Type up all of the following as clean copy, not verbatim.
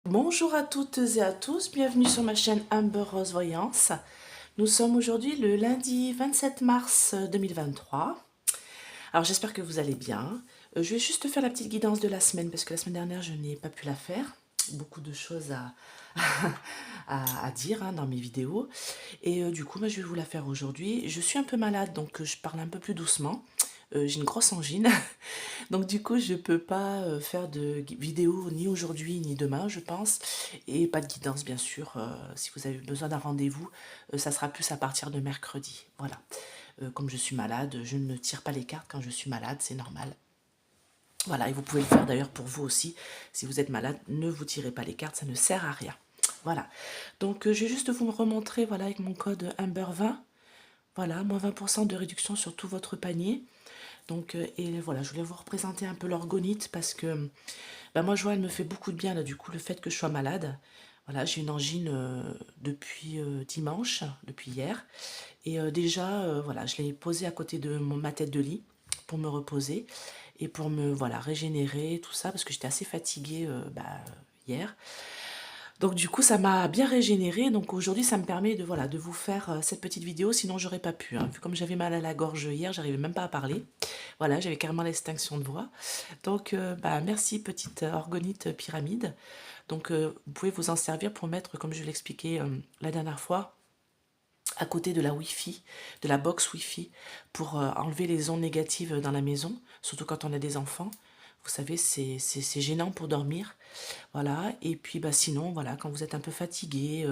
Bonjour à toutes et à tous, bienvenue sur ma chaîne Amber Rose Voyance. Nous sommes aujourd'hui le lundi 27 mars 2023. Alors j'espère que vous allez bien. Je vais juste faire la petite guidance de la semaine parce que la semaine dernière je n'ai pas pu la faire. Beaucoup de choses à dire dans mes vidéos. Et du coup, je vais vous la faire aujourd'hui. Je suis un peu malade donc je parle un peu plus doucement. J'ai une grosse angine. Donc du coup, je peux pas faire de vidéo ni aujourd'hui ni demain, je pense. Et pas de guidance, bien sûr. Si vous avez besoin d'un rendez-vous, ça sera plus à partir de mercredi. Voilà. Comme je suis malade, je ne tire pas les cartes quand je suis malade, c'est normal. Voilà, et vous pouvez le faire d'ailleurs pour vous aussi. Si vous êtes malade, ne vous tirez pas les cartes, ça ne sert à rien. Voilà. Donc je vais juste vous remontrer, voilà, avec mon code Amber20. Voilà, moins 20% de réduction sur tout votre panier. Donc, et voilà, je voulais vous représenter un peu l'orgonite parce que moi, je vois, elle me fait beaucoup de bien, là, du coup, le fait que je sois malade. Voilà, j'ai une angine depuis dimanche, depuis hier. Et déjà, voilà, je l'ai posée à côté de ma tête de lit pour me reposer et pour me, voilà, régénérer, tout ça, parce que j'étais assez fatiguée hier. Donc du coup, ça m'a bien régénéré. Donc aujourd'hui, ça me permet de, voilà, de vous faire cette petite vidéo. Sinon, j'aurais pas pu. Vu comme j'avais mal à la gorge hier, j'arrivais même pas à parler. Voilà, j'avais carrément l'extinction de voix. Donc, merci petite orgonite pyramide. Donc, vous pouvez vous en servir pour mettre, comme je l'expliquais la dernière fois, à côté de la Wi-Fi, de la box Wi-Fi, pour enlever les ondes négatives dans la maison, surtout quand on a des enfants. Vous savez, c'est gênant pour dormir. Voilà, et puis sinon, voilà, quand vous êtes un peu fatigué,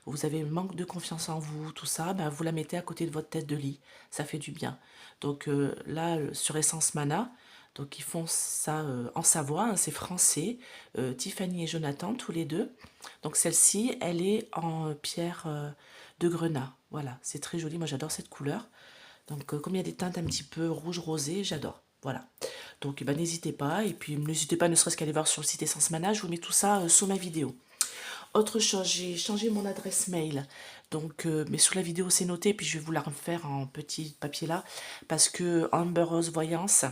vous avez manque de confiance en vous, tout ça, vous la mettez à côté de votre tête de lit. Ça fait du bien. Donc là, sur Essence Mana, donc ils font ça en Savoie, c'est français, Tiffany et Jonathan, tous les deux. Donc celle-ci, elle est en pierre de grenat. Voilà, c'est très joli, moi j'adore cette couleur. Donc comme il y a des teintes un petit peu rouge rosé, j'adore. Voilà. Donc n'hésitez pas, et puis n'hésitez pas ne serait-ce qu'à aller voir sur le site Essence Mana, je vous mets tout ça sous ma vidéo. Autre chose, j'ai changé mon adresse mail. Donc, mais sous la vidéo c'est noté, puis je vais vous la refaire en petit papier là, parce que Amber Rose Voyance,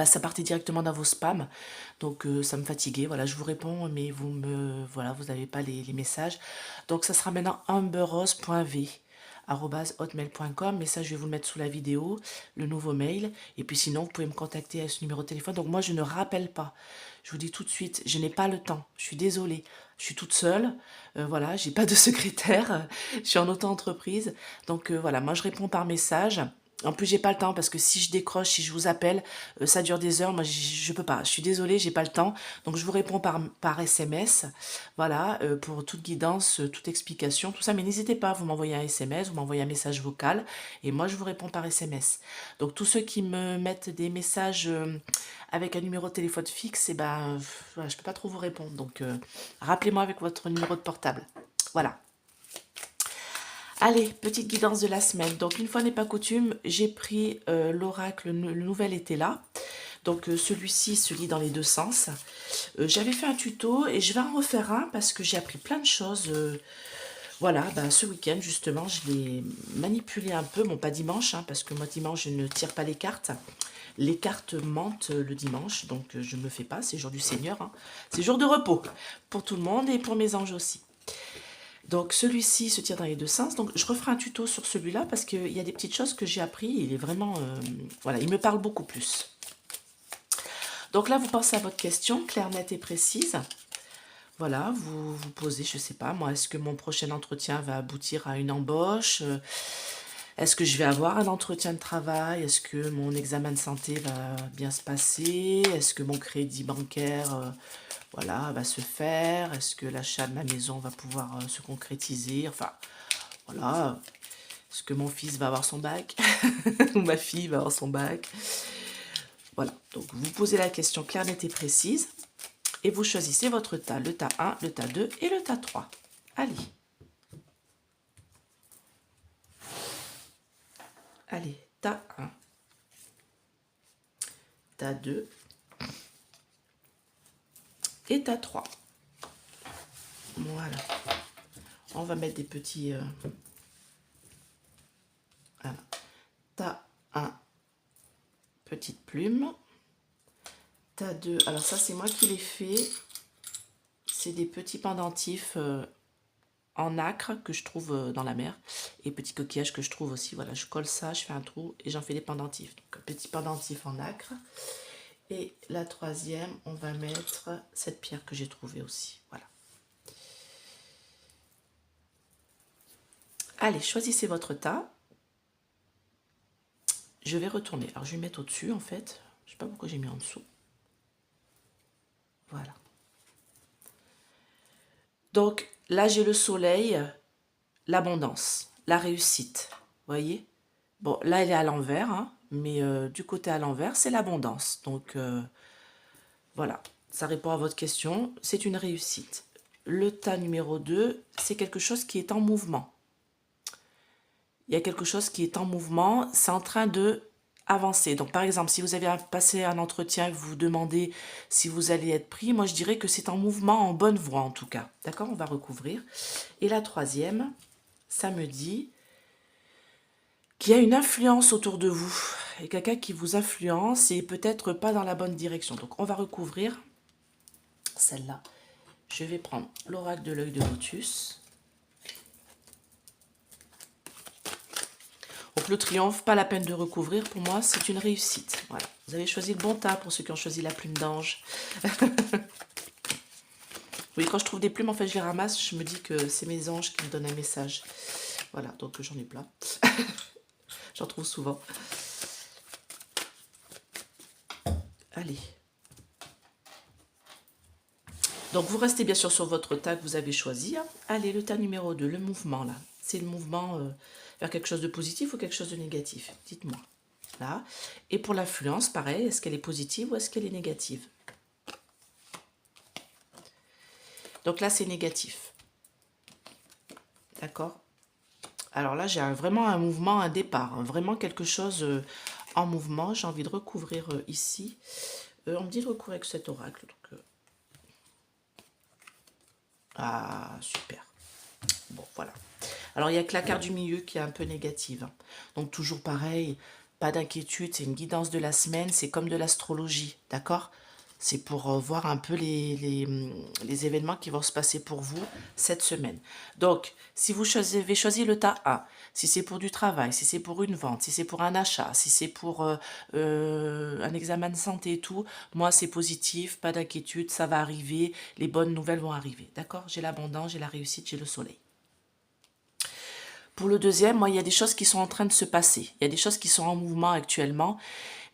ça partait directement dans vos spams, donc ça me fatiguait. Voilà, je vous réponds, mais voilà, vous n'avez pas les messages. Donc ça sera maintenant amberrose.v hotmail.com, mais ça je vais vous le mettre sous la vidéo, le nouveau mail, et puis sinon vous pouvez me contacter à ce numéro de téléphone. Donc moi je ne rappelle pas, je vous dis tout de suite, je n'ai pas le temps, je suis désolée, je suis toute seule, voilà, j'ai pas de secrétaire, je suis en auto-entreprise, donc voilà, moi je réponds par message. En plus, j'ai pas le temps parce que si je décroche, si je vous appelle, ça dure des heures. Moi, je peux pas. Je suis désolée, j'ai pas le temps. Donc, je vous réponds par SMS. Voilà, pour toute guidance, toute explication, tout ça. Mais n'hésitez pas, vous m'envoyez un SMS, vous m'envoyez un message vocal et moi, je vous réponds par SMS. Donc, tous ceux qui me mettent des messages avec un numéro de téléphone fixe, voilà, je peux pas trop vous répondre. Donc, rappelez-moi avec votre numéro de portable. Voilà. Allez, petite guidance de la semaine. Donc, une fois n'est pas coutume, j'ai pris l'oracle, le nouvel était là. Donc, celui-ci se lit dans les deux sens. J'avais fait un tuto et je vais en refaire un parce que j'ai appris plein de choses. Voilà, ce week-end, justement, je l'ai manipulé un peu. Bon, pas dimanche, parce que moi, dimanche, je ne tire pas les cartes. Les cartes mentent le dimanche, donc je ne me fais pas. C'est jour du Seigneur. C'est jour de repos pour tout le monde et pour mes anges aussi. Donc celui-ci se tire dans les deux sens. Donc je referai un tuto sur celui-là parce qu'il y a des petites choses que j'ai appris. Il est vraiment... voilà, il me parle beaucoup plus. Donc là, vous pensez à votre question, claire, nette et précise. Voilà, vous vous posez, je sais pas, moi, est-ce que mon prochain entretien va aboutir à une embauche? Est-ce que je vais avoir un entretien de travail? Est-ce que mon examen de santé va bien se passer? Est-ce que mon crédit bancaire voilà, va se faire? Est-ce que l'achat de ma maison va pouvoir se concrétiser? Enfin, voilà. Est-ce que mon fils va avoir son bac? Ou ma fille va avoir son bac? Voilà, donc vous posez la question claire, nette et précise. Et vous choisissez votre tas, le tas 1, le tas 2 et le tas 3. Allez. Allez, tas 1, tas 2 et tas 3. Voilà. On va mettre des petits... voilà. Tas 1, petite plume. Tas 2, alors ça c'est moi qui l'ai fait. c'est des petits pendentifs en nacre que je trouve dans la mer. Et petits coquillages que je trouve aussi. Voilà, je colle ça, je fais un trou et j'en fais des pendentifs. Donc, petit pendentif en nacre. Et la troisième, on va mettre cette pierre que j'ai trouvée aussi. Voilà. Allez, choisissez votre tas. Je vais retourner. Alors, je vais mettre au-dessus, en fait. Je ne sais pas pourquoi j'ai mis en dessous. Voilà. Donc, là, j'ai le soleil, l'abondance, la réussite. Vous voyez? Bon, là, elle est à l'envers, hein, mais du côté à l'envers, c'est l'abondance. Donc, voilà. Ça répond à votre question. C'est une réussite. Le tas numéro 2, c'est quelque chose qui est en mouvement. Il y a quelque chose qui est en mouvement, c'est en train de avancer. Donc par exemple, si vous avez passé un entretien et que vous vous demandez si vous allez être pris, moi je dirais que c'est en mouvement, en bonne voie en tout cas. D'accord? On va recouvrir. Et la troisième, ça me dit qu'il y a une influence autour de vous. Et quelqu'un qui vous influence et peut-être pas dans la bonne direction. Donc on va recouvrir celle-là. Je vais prendre l'oracle de l'œil de lotus. Donc le triomphe, pas la peine de recouvrir, pour moi c'est une réussite. Voilà. Vous avez choisi le bon tas pour ceux qui ont choisi la plume d'ange. Oui, quand je trouve des plumes, en fait je les ramasse, je me dis que c'est mes anges qui me donnent un message. Voilà, donc j'en ai plein. J'en trouve souvent. Allez. Donc vous restez bien sûr sur votre tas que vous avez choisi. Hein. Allez, le tas numéro 2, le mouvement là. C'est le mouvement vers quelque chose de positif ou quelque chose de négatif? Dites-moi. Là. Et pour l'influence, pareil, est-ce qu'elle est positive ou est-ce qu'elle est négative? Donc là, c'est négatif. D'accord? Alors là, j'ai vraiment un mouvement, un départ. Hein, vraiment quelque chose en mouvement. J'ai envie de recouvrir ici. On me dit de recouvrir avec cet oracle. Donc, ah, super. Bon, voilà. Alors, il y a que la carte du milieu qui est un peu négative. Hein. Donc, toujours pareil, pas d'inquiétude. C'est une guidance de la semaine. C'est comme de l'astrologie. D'accord? C'est pour voir un peu les événements qui vont se passer pour vous cette semaine. Donc, si vous avez choisi le tas 1, si c'est pour du travail, si c'est pour une vente, si c'est pour un achat, si c'est pour un examen de santé et tout, moi c'est positif, pas d'inquiétude, ça va arriver, les bonnes nouvelles vont arriver. D'accord? J'ai l'abondance, j'ai la réussite, j'ai le soleil. Pour le deuxième, moi, il y a des choses qui sont en train de se passer. Il y a des choses qui sont en mouvement actuellement,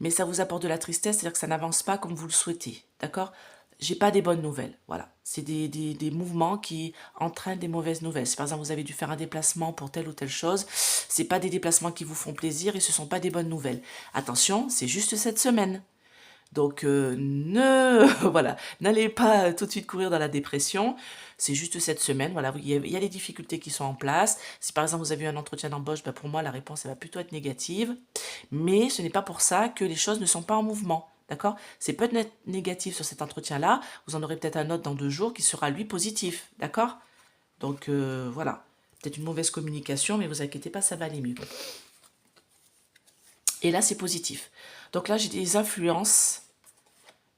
mais ça vous apporte de la tristesse, c'est-à-dire que ça n'avance pas comme vous le souhaitez. D'accord? J'ai pas des bonnes nouvelles. Voilà. C'est des mouvements qui entraînent des mauvaises nouvelles. Si par exemple vous avez dû faire un déplacement pour telle ou telle chose, c'est pas des déplacements qui vous font plaisir et ce sont pas des bonnes nouvelles. Attention, c'est juste cette semaine. Donc, voilà, n'allez pas tout de suite courir dans la dépression. C'est juste cette semaine. Voilà, il y a les difficultés qui sont en place. Si par exemple vous avez eu un entretien d'embauche, pour moi la réponse elle va plutôt être négative. Mais ce n'est pas pour ça que les choses ne sont pas en mouvement. D'accord? C'est peut-être négatif sur cet entretien-là. Vous en aurez peut-être un autre dans 2 jours qui sera lui positif. D'accord? Donc voilà. Peut-être une mauvaise communication, mais vous inquiétez pas, ça va aller mieux. Et là, c'est positif. Donc là, j'ai des influences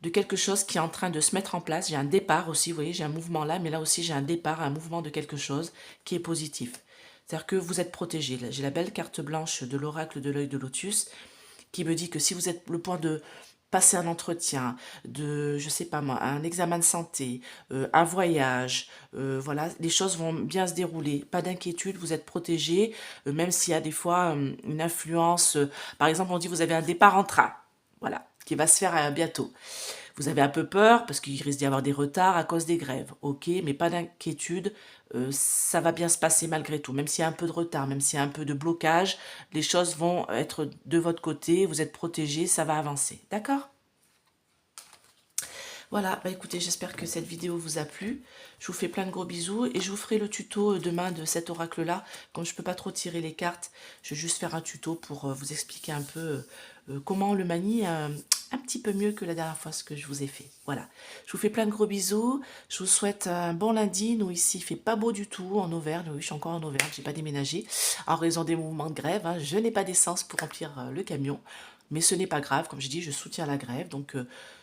de quelque chose qui est en train de se mettre en place. J'ai un départ aussi, vous voyez, j'ai un mouvement là, mais là aussi, j'ai un départ, un mouvement de quelque chose qui est positif. C'est-à-dire que vous êtes protégé. J'ai la belle carte blanche de l'oracle de l'œil de lotus qui me dit que si vous êtes le point de passer un entretien, de, je sais pas moi, un examen de santé, un voyage, voilà, les choses vont bien se dérouler. Pas d'inquiétude, vous êtes protégé, même s'il y a des fois une influence. Par exemple, on dit vous avez un départ en train, voilà, qui va se faire bientôt. Vous avez un peu peur parce qu'il risque d'y avoir des retards à cause des grèves, ok, mais pas d'inquiétude, ça va bien se passer malgré tout. Même s'il y a un peu de retard, même s'il y a un peu de blocage, les choses vont être de votre côté, vous êtes protégés, ça va avancer, d'accord? Voilà, écoutez, j'espère que cette vidéo vous a plu. Je vous fais plein de gros bisous et je vous ferai le tuto demain de cet oracle-là. Comme je ne peux pas trop tirer les cartes, je vais juste faire un tuto pour vous expliquer un peu comment on le manie un petit peu mieux que la dernière fois ce que je vous ai fait. Voilà, je vous fais plein de gros bisous. Je vous souhaite un bon lundi. Nous ici, il fait pas beau du tout en Auvergne. Oui, je suis encore en Auvergne, j'ai pas déménagé en raison des mouvements de grève. Hein. Je n'ai pas d'essence pour remplir le camion. Mais ce n'est pas grave, comme je dis, je soutiens la grève, donc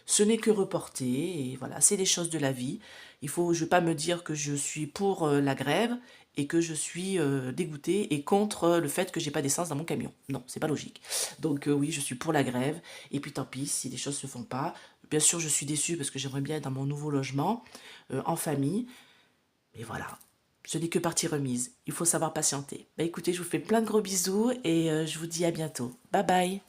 ce n'est que reporté, et voilà, c'est les choses de la vie. Je ne vais pas me dire que je suis pour la grève et que je suis dégoûtée et contre le fait que j'ai pas d'essence dans mon camion. Non, c'est pas logique. Donc oui, je suis pour la grève, et puis tant pis si les choses se font pas. Bien sûr, je suis déçue parce que j'aimerais bien être dans mon nouveau logement, en famille, mais voilà. Ce n'est que partie remise. Il faut savoir patienter. Bah écoutez, je vous fais plein de gros bisous et je vous dis à bientôt. Bye bye.